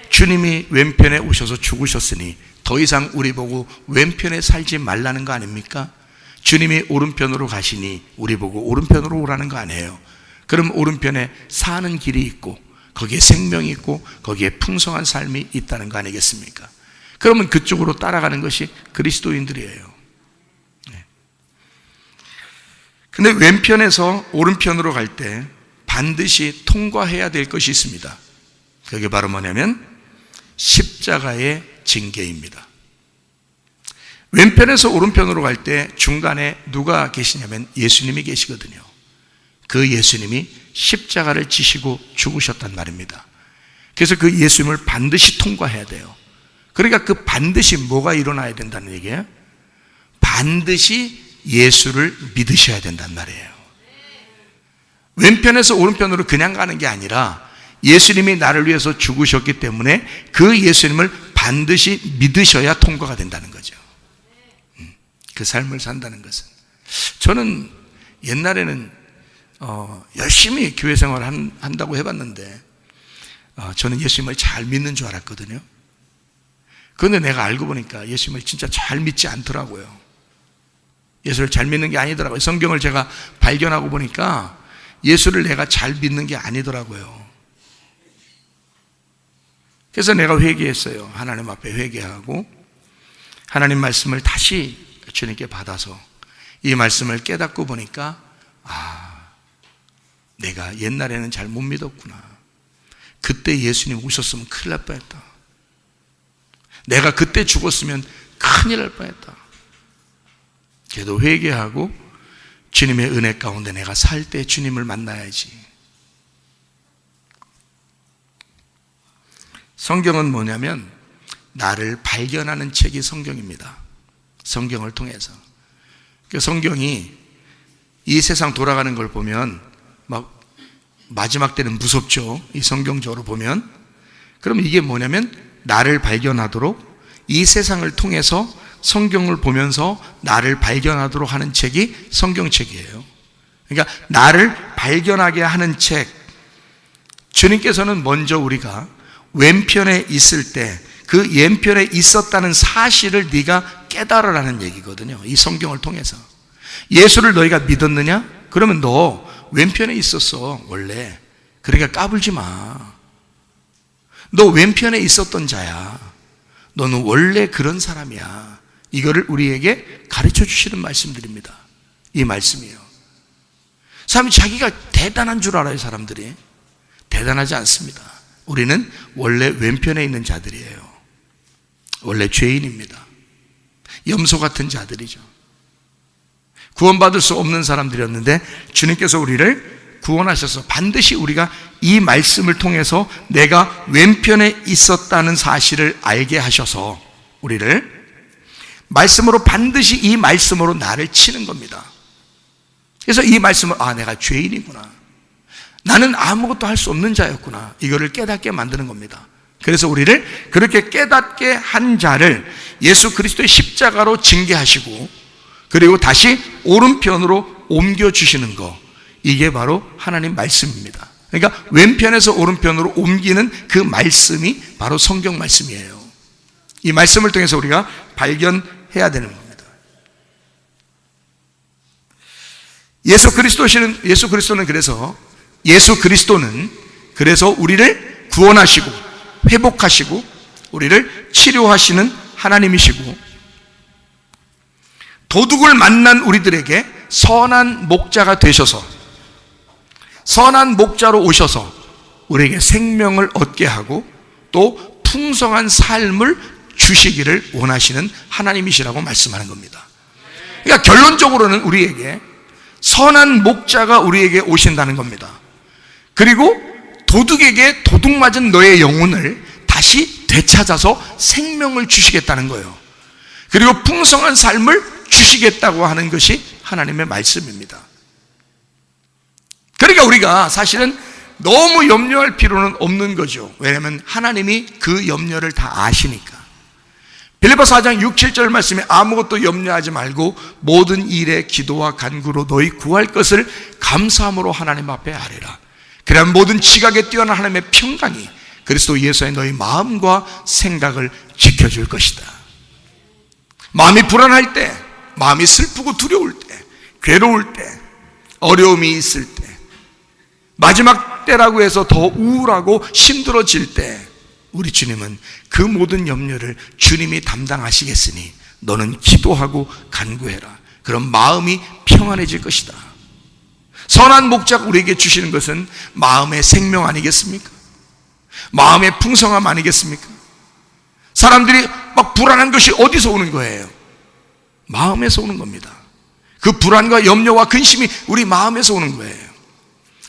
주님이 왼편에 오셔서 죽으셨으니 더 이상 우리 보고 왼편에 살지 말라는 거 아닙니까? 주님이 오른편으로 가시니 우리 보고 오른편으로 오라는 거 아니에요. 그럼 오른편에 사는 길이 있고 거기에 생명이 있고 거기에 풍성한 삶이 있다는 거 아니겠습니까? 그러면 그쪽으로 따라가는 것이 그리스도인들이에요. 근데 왼편에서 오른편으로 갈 때 반드시 통과해야 될 것이 있습니다. 그게 바로 뭐냐면 십자가의 징계입니다. 왼편에서 오른편으로 갈 때 중간에 누가 계시냐면 예수님이 계시거든요. 그 예수님이 십자가를 지시고 죽으셨단 말입니다. 그래서 그 예수님을 반드시 통과해야 돼요. 그러니까 그 반드시 뭐가 일어나야 된다는 얘기예요? 반드시 예수를 믿으셔야 된단 말이에요. 왼편에서 오른편으로 그냥 가는 게 아니라 예수님이 나를 위해서 죽으셨기 때문에 그 예수님을 반드시 믿으셔야 통과가 된다는 거죠. 그 삶을 산다는 것은. 저는 옛날에는 열심히 교회 생활을 한다고 해봤는데 저는 예수님을 잘 믿는 줄 알았거든요. 그런데 내가 알고 보니까 예수님을 진짜 잘 믿지 않더라고요. 예수를 잘 믿는 게 아니더라고요. 성경을 제가 발견하고 보니까 예수를 내가 잘 믿는 게 아니더라고요. 그래서 내가 회개했어요. 하나님 앞에 회개하고 하나님 말씀을 다시 주님께 받아서 이 말씀을 깨닫고 보니까 내가 옛날에는 잘 못 믿었구나. 그때 예수님 오셨으면 큰일 날 뻔했다. 내가 그때 죽었으면 큰일 날 뻔했다. 그래도 회개하고 주님의 은혜 가운데 내가 살 때 주님을 만나야지. 성경은 뭐냐면 나를 발견하는 책이 성경입니다. 성경을 통해서. 성경이 이 세상 돌아가는 걸 보면 막 마지막 때는 무섭죠. 이 성경적으로 보면. 그럼 이게 뭐냐면 나를 발견하도록 이 세상을 통해서 성경을 보면서 나를 발견하도록 하는 책이 성경책이에요. 그러니까 나를 발견하게 하는 책. 주님께서는 먼저 우리가 왼편에 있을 때 그 왼편에 있었다는 사실을 네가 깨달으라는 얘기거든요. 이 성경을 통해서. 예수를 너희가 믿었느냐? 그러면 너 왼편에 있었어 원래. 그러니까 까불지 마. 너 왼편에 있었던 자야. 너는 원래 그런 사람이야. 이거를 우리에게 가르쳐 주시는 말씀들입니다. 이 말씀이에요. 사람이 자기가 대단한 줄 알아요. 사람들이 대단하지 않습니다. 우리는 원래 왼편에 있는 자들이에요. 원래 죄인입니다. 염소 같은 자들이죠. 구원받을 수 없는 사람들이었는데 주님께서 우리를 구원하셔서 반드시 우리가 이 말씀을 통해서 내가 왼편에 있었다는 사실을 알게 하셔서 우리를 말씀으로 반드시 이 말씀으로 나를 치는 겁니다. 그래서 이 말씀을 내가 죄인이구나. 나는 아무것도 할 수 없는 자였구나. 이거를 깨닫게 만드는 겁니다. 그래서 우리를 그렇게 깨닫게 한 자를 예수 그리스도의 십자가로 징계하시고 그리고 다시 오른편으로 옮겨주시는 거, 이게 바로 하나님 말씀입니다. 그러니까 왼편에서 오른편으로 옮기는 그 말씀이 바로 성경 말씀이에요. 이 말씀을 통해서 우리가 발견해야 되는 겁니다. 예수 그리스도는 그래서 우리를 구원하시고 회복하시고 우리를 치료하시는 하나님이시고, 도둑을 만난 우리들에게 선한 목자가 되셔서, 선한 목자로 오셔서 우리에게 생명을 얻게 하고 또 풍성한 삶을 주시기를 원하시는 하나님이시라고 말씀하는 겁니다. 그러니까 결론적으로는 우리에게 선한 목자가 우리에게 오신다는 겁니다. 그리고 도둑에게 도둑 맞은 너의 영혼을 다시 되찾아서 생명을 주시겠다는 거예요. 그리고 풍성한 삶을 주시겠다고 하는 것이 하나님의 말씀입니다. 그러니까 우리가 사실은 너무 염려할 필요는 없는 거죠. 왜냐하면 하나님이 그 염려를 다 아시니까. 빌립보서 4장 6, 7절 말씀에 아무것도 염려하지 말고 모든 일에 기도와 간구로 너희 구할 것을 감사함으로 하나님 앞에 아뢰라. 그래야 모든 지각에 뛰어난 하나님의 평강이 그리스도 예수의 너희 마음과 생각을 지켜줄 것이다. 마음이 불안할 때, 마음이 슬프고 두려울 때, 괴로울 때, 어려움이 있을 때, 마지막 때라고 해서 더 우울하고 힘들어질 때, 우리 주님은 그 모든 염려를 주님이 담당하시겠으니 너는 기도하고 간구해라. 그럼 마음이 평안해질 것이다. 선한 목자가 우리에게 주시는 것은 마음의 생명 아니겠습니까? 마음의 풍성함 아니겠습니까? 사람들이 막 불안한 것이 어디서 오는 거예요? 마음에서 오는 겁니다. 그 불안과 염려와 근심이 우리 마음에서 오는 거예요.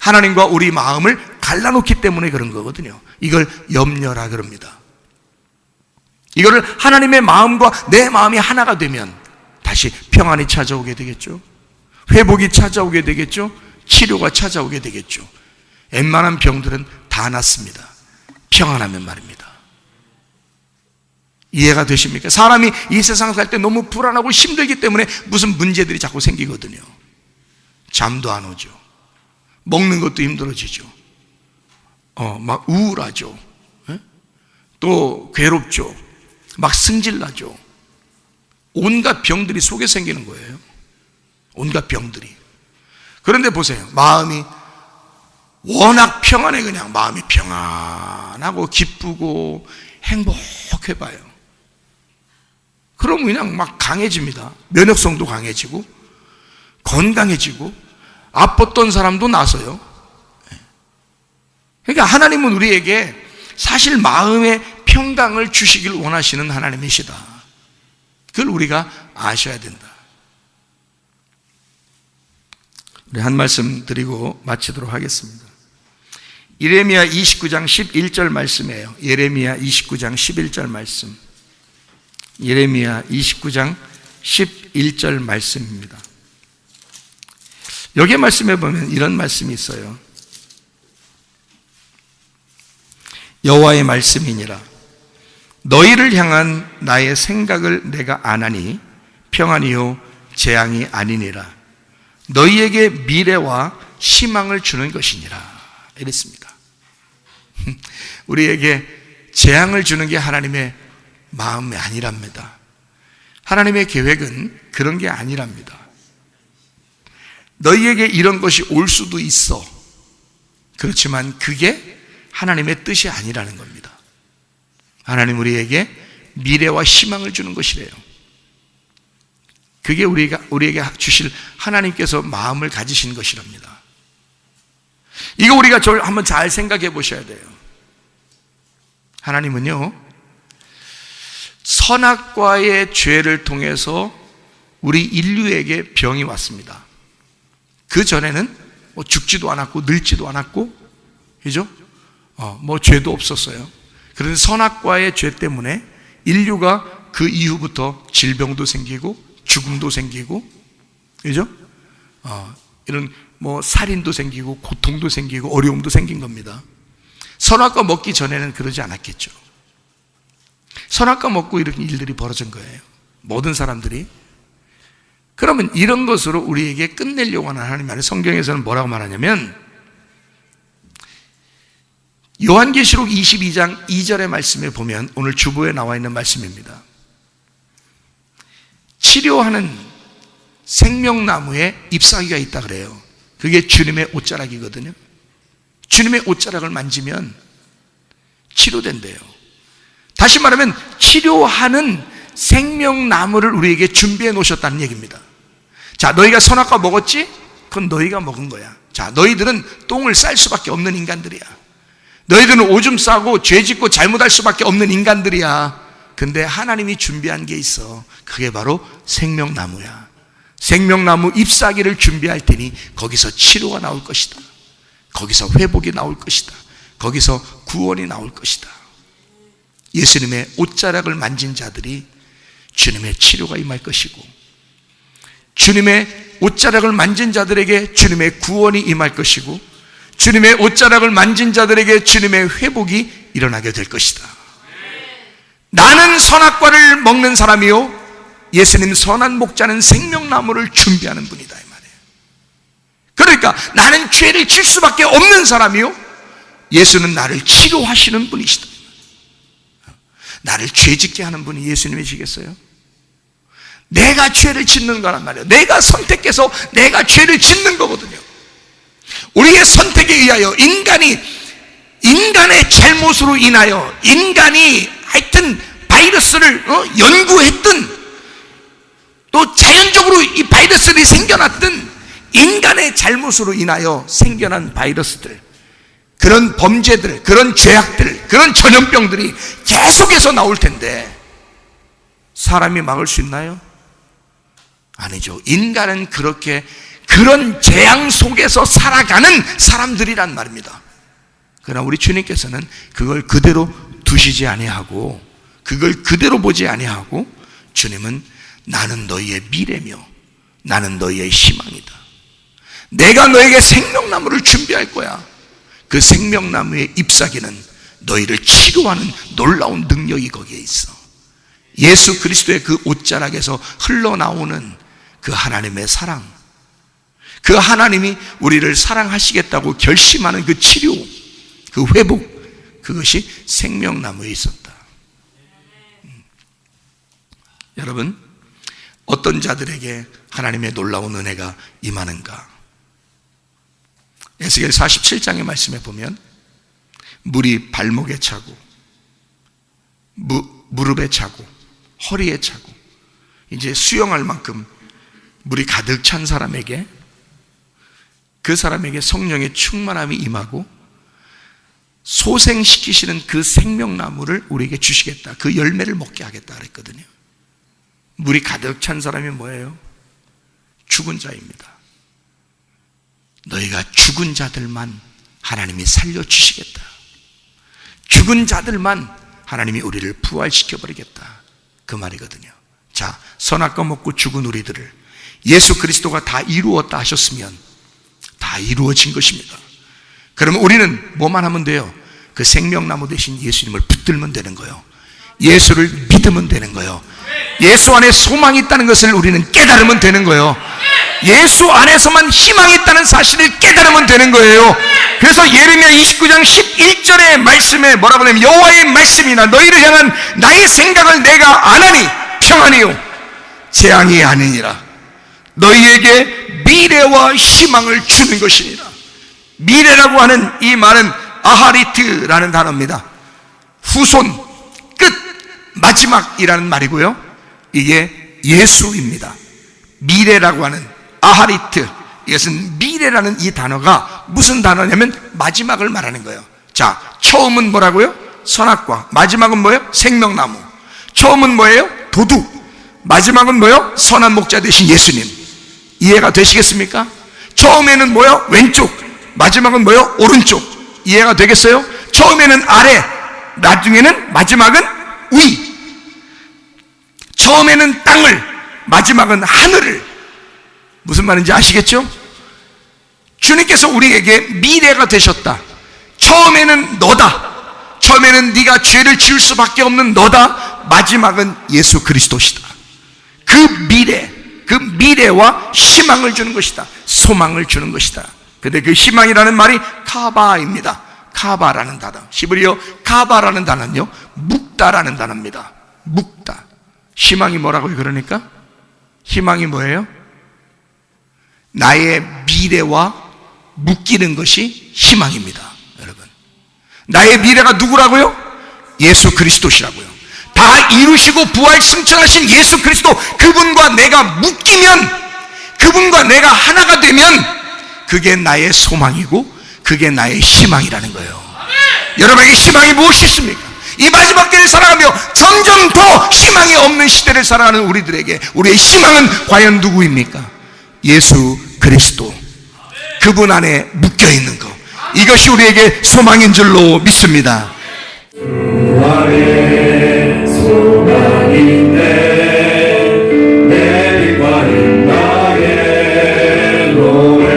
하나님과 우리 마음을 갈라놓기 때문에 그런 거거든요. 이걸 염려라 그럽니다. 이거를 하나님의 마음과 내 마음이 하나가 되면 다시 평안이 찾아오게 되겠죠. 회복이 찾아오게 되겠죠. 치료가 찾아오게 되겠죠. 웬만한 병들은 다 낫습니다. 평안하면 말입니다. 이해가 되십니까? 사람이 이 세상 살 때 너무 불안하고 힘들기 때문에 무슨 문제들이 자꾸 생기거든요. 잠도 안 오죠. 먹는 것도 힘들어지죠. 막 우울하죠. 또 괴롭죠. 막 승질나죠. 온갖 병들이 속에 생기는 거예요. 온갖 병들이. 그런데 보세요. 마음이 워낙 평안해. 그냥 마음이 평안하고 기쁘고 행복해 봐요. 그럼 그냥 막 강해집니다. 면역성도 강해지고 건강해지고 아팠던 사람도 나서요. 그러니까 하나님은 우리에게 사실 마음의 평강을 주시길 원하시는 하나님이시다. 그걸 우리가 아셔야 된다. 우리 한 말씀 드리고 마치도록 하겠습니다. 예레미야 29장 11절 말씀이에요. 예레미야 29장 11절 말씀. 예레미야 29장 11절 말씀입니다. 여기 말씀해 보면 이런 말씀이 있어요. 여호와의 말씀이니라. 너희를 향한 나의 생각을 내가 아나니 평안이요 재앙이 아니니라. 너희에게 미래와 희망을 주는 것이니라. 이랬습니다. 우리에게 재앙을 주는 게 하나님의 마음이 아니랍니다. 하나님의 계획은 그런 게 아니랍니다. 너희에게 이런 것이 올 수도 있어. 그렇지만 그게 하나님의 뜻이 아니라는 겁니다. 하나님 우리에게 미래와 희망을 주는 것이래요. 그게 우리에게 주실 하나님께서 마음을 가지신 것이랍니다. 이거 우리가 한번 잘 생각해 보셔야 돼요. 하나님은요, 선악과의 죄를 통해서 우리 인류에게 병이 왔습니다. 그 전에는 죽지도 않았고 늙지도 않았고, 그죠? 죄도 없었어요. 그런데 선악과의 죄 때문에 인류가 그 이후부터 질병도 생기고 죽음도 생기고, 그죠? 이런 살인도 생기고 고통도 생기고 어려움도 생긴 겁니다. 선악과 먹기 전에는 그러지 않았겠죠. 선악과 먹고 이런 일들이 벌어진 거예요. 모든 사람들이. 그러면 이런 것으로 우리에게 끝내려고 하는 하나님 말이 성경에서는 뭐라고 말하냐면 요한계시록 22장 2절의 말씀에 보면 오늘 주보에 나와 있는 말씀입니다. 치료하는 생명나무에 잎사귀가 있다 그래요. 그게 주님의 옷자락이거든요. 주님의 옷자락을 만지면 치료된대요. 다시 말하면 치료하는 생명나무를 우리에게 준비해 놓으셨다는 얘기입니다. 자, 너희가 선악과 먹었지? 그건 너희가 먹은 거야. 자, 너희들은 똥을 쌀 수밖에 없는 인간들이야. 너희들은 오줌 싸고 죄 짓고 잘못할 수밖에 없는 인간들이야. 근데 하나님이 준비한 게 있어. 그게 바로 생명나무야. 생명나무 잎사귀를 준비할 테니 거기서 치료가 나올 것이다. 거기서 회복이 나올 것이다. 거기서 구원이 나올 것이다. 예수님의 옷자락을 만진 자들이 주님의 치료가 임할 것이고, 주님의 옷자락을 만진 자들에게 주님의 구원이 임할 것이고, 주님의 옷자락을 만진 자들에게 주님의 회복이 일어나게 될 것이다. 나는 선악과를 먹는 사람이요, 예수님 선한 목자는 생명나무를 준비하는 분이다, 이 말이에요. 그러니까 나는 죄를 질 수밖에 없는 사람이요, 예수는 나를 치료하시는 분이시다. 나를 죄짓게 하는 분이 예수님이시겠어요? 내가 죄를 짓는 거란 말이에요. 내가 선택해서 내가 죄를 짓는 거거든요. 우리의 선택에 의하여 인간의 잘못으로 인하여 인간이 하여튼 바이러스를 연구했든 또 자연적으로 이 바이러스들이 생겨났든 인간의 잘못으로 인하여 생겨난 바이러스들, 그런 범죄들, 그런 죄악들, 그런 전염병들이 계속해서 나올 텐데 사람이 막을 수 있나요? 아니죠. 인간은 그런 재앙 속에서 살아가는 사람들이란 말입니다. 그러나 우리 주님께서는 그걸 그대로 두시지 아니하고, 그걸 그대로 보지 아니하고, 주님은 나는 너희의 미래며 나는 너희의 희망이다. 내가 너에게 생명나무를 준비할 거야. 그 생명나무의 잎사귀는 너희를 치료하는 놀라운 능력이 거기에 있어. 예수 그리스도의 그 옷자락에서 흘러나오는 그 하나님의 사랑, 그 하나님이 우리를 사랑하시겠다고 결심하는 그 치료, 그 회복, 그것이 생명나무에 있었다. 여러분, 어떤 자들에게 하나님의 놀라운 은혜가 임하는가? 에스겔 47장의 말씀에 보면 물이 발목에 차고 무릎에 차고 허리에 차고 이제 수영할 만큼 물이 가득 찬 사람에게, 그 사람에게 성령의 충만함이 임하고 소생시키시는 그 생명나무를 우리에게 주시겠다, 그 열매를 먹게 하겠다 그랬거든요. 물이 가득 찬 사람이 뭐예요? 죽은 자입니다. 너희가 죽은 자들만 하나님이 살려주시겠다. 죽은 자들만 하나님이 우리를 부활시켜버리겠다, 그 말이거든요. 자, 선악과 먹고 죽은 우리들을 예수 그리스도가 다 이루었다 하셨으면 다 이루어진 것입니다. 그러면 우리는 뭐만 하면 돼요? 그 생명나무 대신 예수님을 붙들면 되는 거예요. 예수를 믿으면 되는 거예요. 예수 안에 소망이 있다는 것을 우리는 깨달으면 되는 거예요. 예수 안에서만 희망이 있다는 사실을 깨달으면 되는 거예요. 그래서 예레미야 29장 11절의 말씀에 뭐라고 하냐면, 여호와의 말씀이나 너희를 향한 나의 생각을 내가 아나니 평안이요 재앙이 아니니라. 너희에게 미래와 희망을 주는 것이니라. 미래라고 하는 이 말은 아하리트라는 단어입니다. 후손, 끝, 마지막이라는 말이고요, 이게 예수입니다. 미래라고 하는 아하리트, 이것은 미래라는 이 단어가 무슨 단어냐면 마지막을 말하는 거예요. 자, 처음은 뭐라고요? 선악과. 마지막은 뭐예요? 생명나무. 처음은 뭐예요? 도둑. 마지막은 뭐예요? 선한 목자 되신 예수님. 이해가 되시겠습니까? 처음에는 뭐예요? 왼쪽. 마지막은 뭐예요? 오른쪽. 이해가 되겠어요? 처음에는 아래, 나중에는 마지막은 위. 처음에는 땅을, 마지막은 하늘을. 무슨 말인지 아시겠죠? 주님께서 우리에게 미래가 되셨다. 처음에는 너다. 처음에는 네가 죄를 지을 수밖에 없는 너다. 마지막은 예수 그리스도시다. 그 미래와 희망을 주는 것이다. 소망을 주는 것이다. 근데 그 희망이라는 말이 카바입니다. 카바라는 단어, 히브리어 카바라는 단어는요, 묵다라는 단어입니다. 묵다. 희망이 뭐라고요? 그러니까 희망이 뭐예요? 나의 미래와 묶이는 것이 희망입니다. 여러분, 나의 미래가 누구라고요? 예수 그리스도시라고요. 다 이루시고 부활 승천하신 예수 그리스도, 그분과 내가 묶이면, 그분과 내가 하나가 되면 그게 나의 소망이고 그게 나의 희망이라는 거예요. 여러분에게 희망이 무엇이 있습니까? 이 마지막 때를 살아가며 점점 더 희망이 없는 시대를 살아가는 우리들에게 우리의 희망은 과연 누구입니까? 예수 그리스도, 그분 안에 묶여있는 것, 이것이 우리에게 소망인 줄로 믿습니다. 주 안에 소망인데 내일과 나의 노래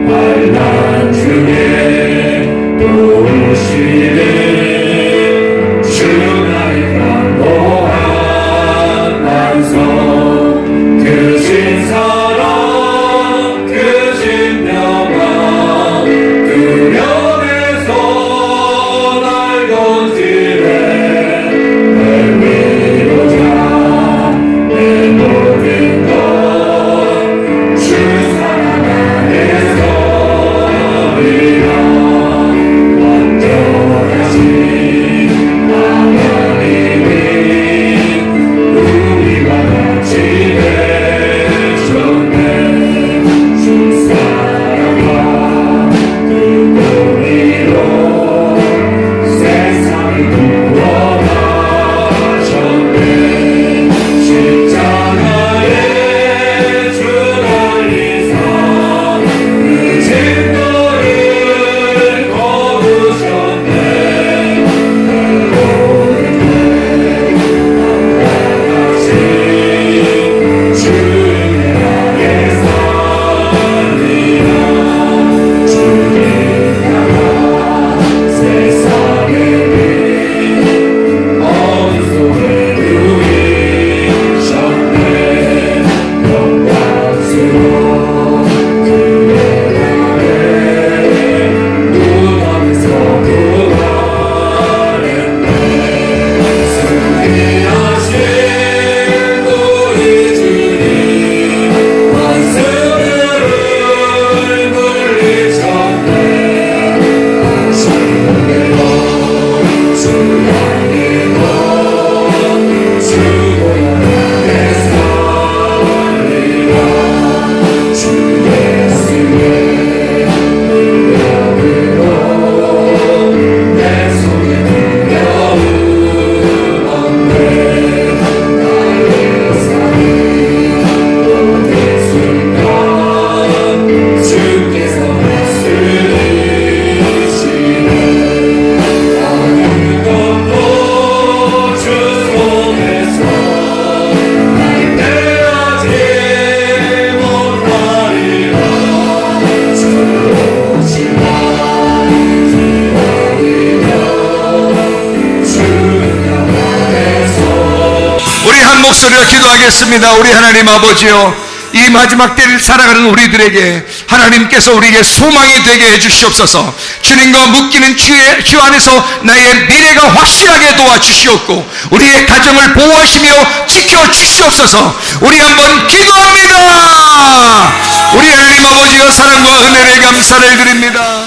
환난 중에 도우시는 주 나의 강고한 반석, 그 신 사랑, 그 신 평화, 두려움에서 날 건지네. 내 위로자, 내 모든 것, 주 사랑 안에서 우리가 완전하신 하나님이 우리와 같이 되셨네. 주 사랑과 그 공의로 세상을 구원하셨네. 십자가에 주 달리사 그 증거를 거두셨네. 같이 주의 안에 살리라. 주님 나라 세상의 빛, 어둠 속에 누이셨네. 영광스러운 그의 날에 무덤에서 부활했네. 승리하신 우리 주님, 환승을 물리쳤네. 주의 것, 주 향의 것, 주 고향에 살리라. 주 예수의 능력으로 내 속에 두려움 없네. 나의 삶이 모든 순간 주께서 다스리시네. 어느 것도 주 손에서 날 떼어지 못하리라. 주 오신 날 기다리며 주는 안에서. 우리 한 목소리로 기도하겠습니다. 우리 하나님 아버지요, 이 마지막 때를 살아가는 우리들에게 하나님께서 우리에게 소망이 되게 해주시옵소서. 주님과 묶이는 주 안에서 나의 미래가 확실하게 도와주시옵고 우리의 가정을 보호하시며 지켜주시옵소서. 우리 한번 기도합니다. 우리 하나님 아버지여, 사랑과 은혜를 감사를 드립니다.